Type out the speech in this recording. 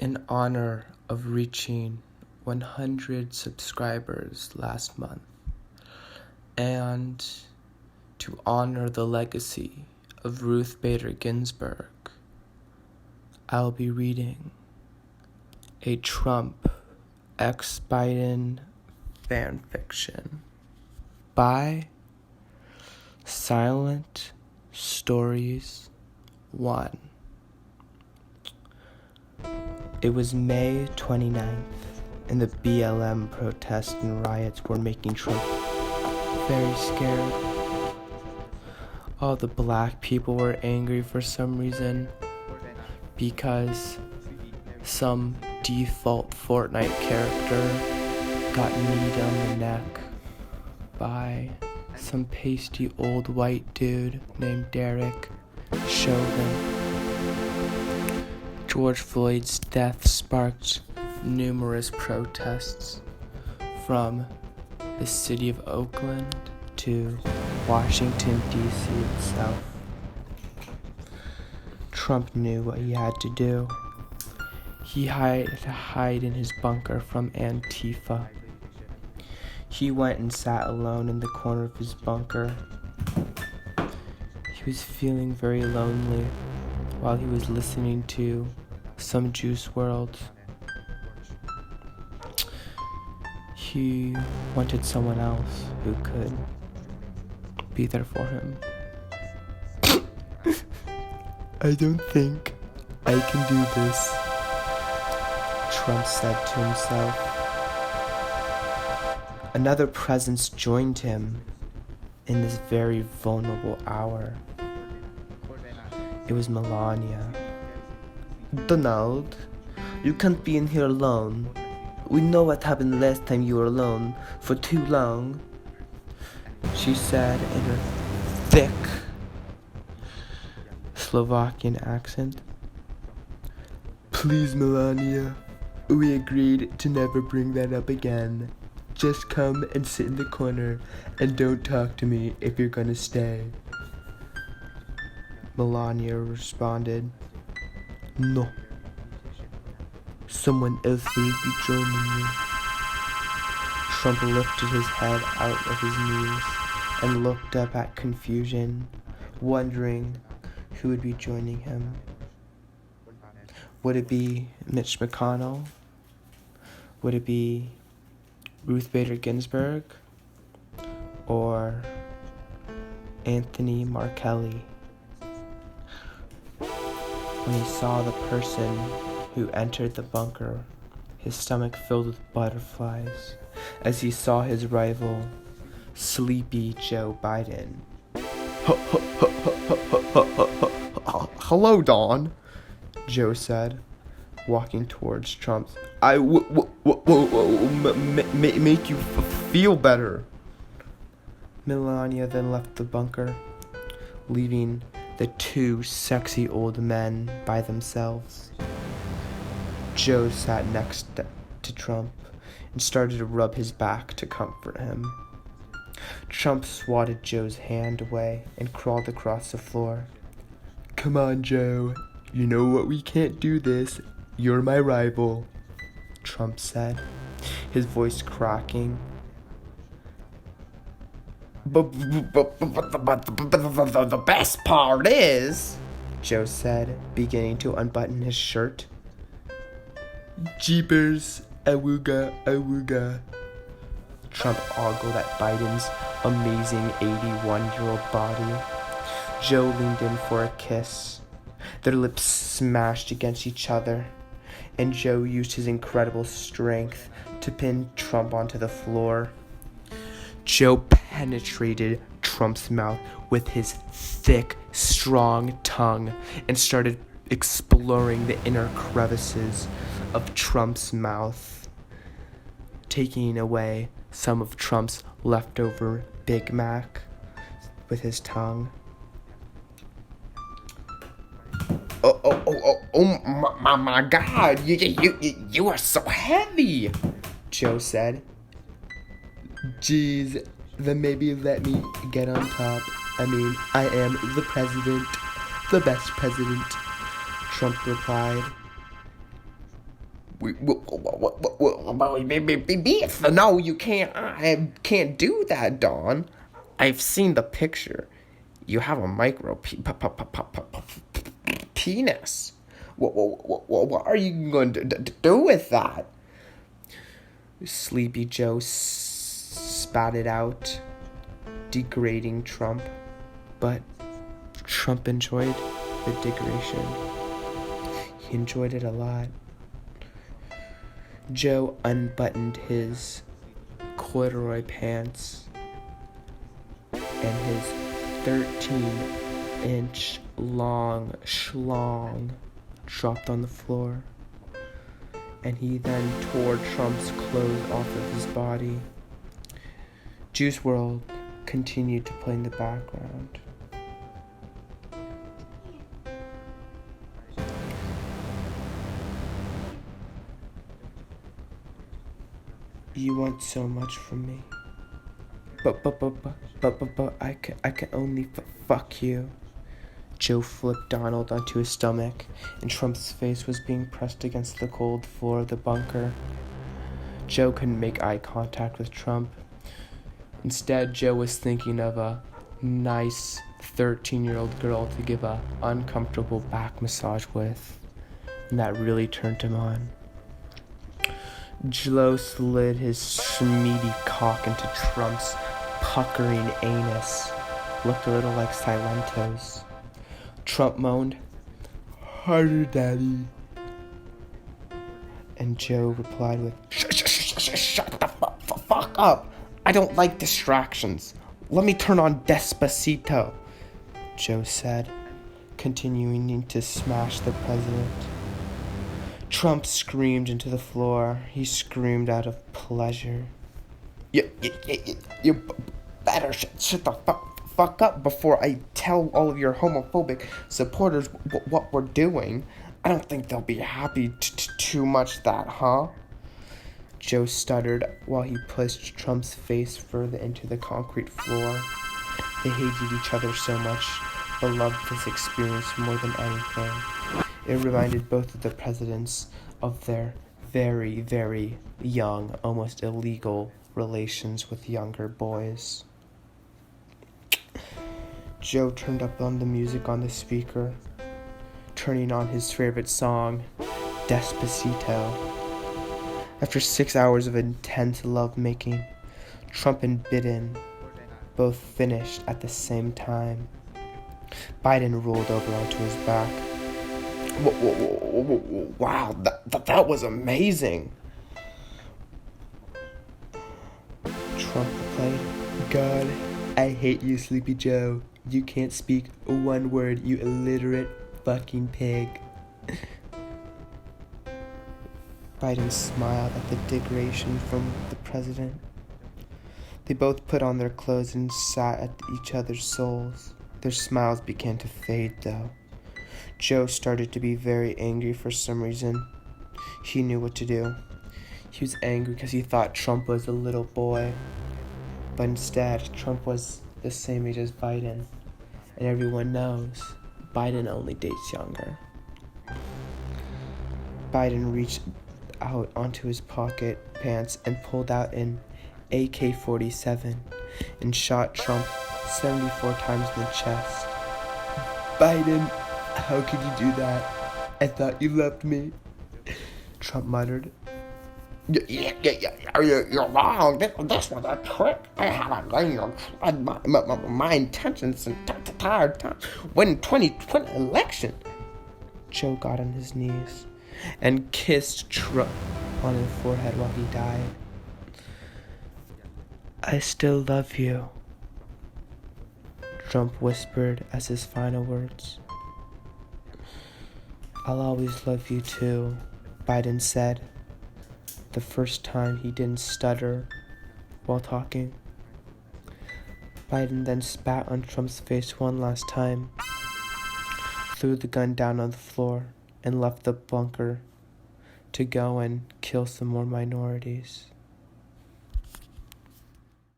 In honor of reaching 100 subscribers last month, and to honor the legacy of Ruth Bader Ginsburg, I'll be reading a Trump x Biden fanfiction by Silent Stories 1. It was May 29th, and the BLM protests and riots were making Trump very scared. All the black people were angry for some reason because some default Fortnite character got kneed on the neck by some pasty old white dude named Derek Chauvin. George Floyd's death sparked numerous protests from the city of Oakland to Washington, D.C. itself. Trump knew what he had to do. He had to hide in his bunker from Antifa. He went and sat alone in the corner of his bunker. He was feeling very lonely while he was listening to some Juice WRLD. He wanted someone else who could be there for him. I don't think I can do this, Trump said to himself. Another presence joined him in this very vulnerable hour. It was Melania. Donald, you can't be in here alone. We know what happened last time you were alone for too long, she said in her thick Slovakian accent. Please, Melania, we agreed to never bring that up again. Just come and sit in the corner and don't talk to me if you're gonna stay. Melania responded, No. Someone else will be joining you. Trump lifted his head out of his knees and looked up at confusion, wondering who would be joining him. Would it be Mitch McConnell? Would it be Ruth Bader Ginsburg? Or Anthony Markelly? When he saw the person who entered the bunker, his stomach filled with butterflies as he saw his rival, Sleepy Joe Biden. Hello, Don, Joe said, walking towards Trump. I make you feel better. Melania then left the bunker, leaving the two sexy old men by themselves. Joe sat next to Trump and started to rub his back to comfort him. Trump swatted Joe's hand away and crawled across the floor. Come on, Joe. You know what? We can't do this. You're my rival, Trump said, his voice cracking. But the best part is, Joe said, beginning to unbutton his shirt. Jeepers, awooga, awooga. Trump ogled at Biden's amazing 81-year-old body. Joe leaned in for a kiss. Their lips smashed against each other, and Joe used his incredible strength to pin Trump onto the floor. Joe penetrated Trump's mouth with his thick, strong tongue and started exploring the inner crevices of Trump's mouth, taking away some of Trump's leftover Big Mac with his tongue. Oh my God, you are so heavy, Joe said. Geez, then maybe let me get on top. I mean, I am the president, the best president, Trump replied. No, you can't. I can't do that, Dawn. I've seen the picture. You have a penis. What are you going to do with that? Sleepy Joe spat it out, degrading Trump. But Trump enjoyed the degradation. He enjoyed it a lot. Joe unbuttoned his corduroy pants and his 13-inch long schlong dropped on the floor, and he then tore Trump's clothes off of his body. Juice WRLD continued to play in the background. You want so much from me, but I can only fuck you. Joe flipped Donald onto his stomach, and Trump's face was being pressed against the cold floor of the bunker. Joe couldn't make eye contact with Trump. Instead, Joe was thinking of a nice 13-year-old girl to give a uncomfortable back massage with, and that really turned him on. Joe slid his schmeedy cock into Trump's puckering anus. Looked a little like Silento's. Trump moaned, "Harder, Daddy." And Joe replied with, Shut the fuck up. I don't like distractions. Let me turn on Despacito," Joe said, continuing to smash the president. Trump screamed into the floor. He screamed out of pleasure. You better shut the fuck up before I tell all of your homophobic supporters what we're doing. I don't think they'll be happy too much that, huh? Joe stuttered while he pushed Trump's face further into the concrete floor. They hated each other so much, but loved this experience more than anything. It reminded both of the presidents of their very, very young, almost illegal relations with younger boys. Joe turned up on the music on the speaker, turning on his favorite song, Despacito. After 6 hours of intense lovemaking, Trump and Biden both finished at the same time. Biden rolled over onto his back. Wow, that was amazing. Trump replied, "God, I hate you, Sleepy Joe. You can't speak one word, you illiterate fucking pig." Biden smiled at the degradation from the president. They both put on their clothes and sat at each other's souls. Their smiles began to fade, though. Joe started to be very angry for some reason. He knew what to do. He was angry because he thought Trump was a little boy. But instead, Trump was the same age as Biden. And everyone knows Biden only dates younger. Biden reached out onto his pocket pants and pulled out an AK-47 and shot Trump 74 times in the chest. Biden, how could you do that? I thought you loved me. Trump muttered. You're wrong. This was a trick. I had a gun. My intentions the entire time. Win 2020 election. Joe got on his knees and kissed Trump on his forehead while he died. "I still love you," Trump whispered as his final words. "I'll always love you too," Biden said, the first time he didn't stutter while talking. Biden then spat on Trump's face one last time, threw the gun down on the floor, and left the bunker to go and kill some more minorities.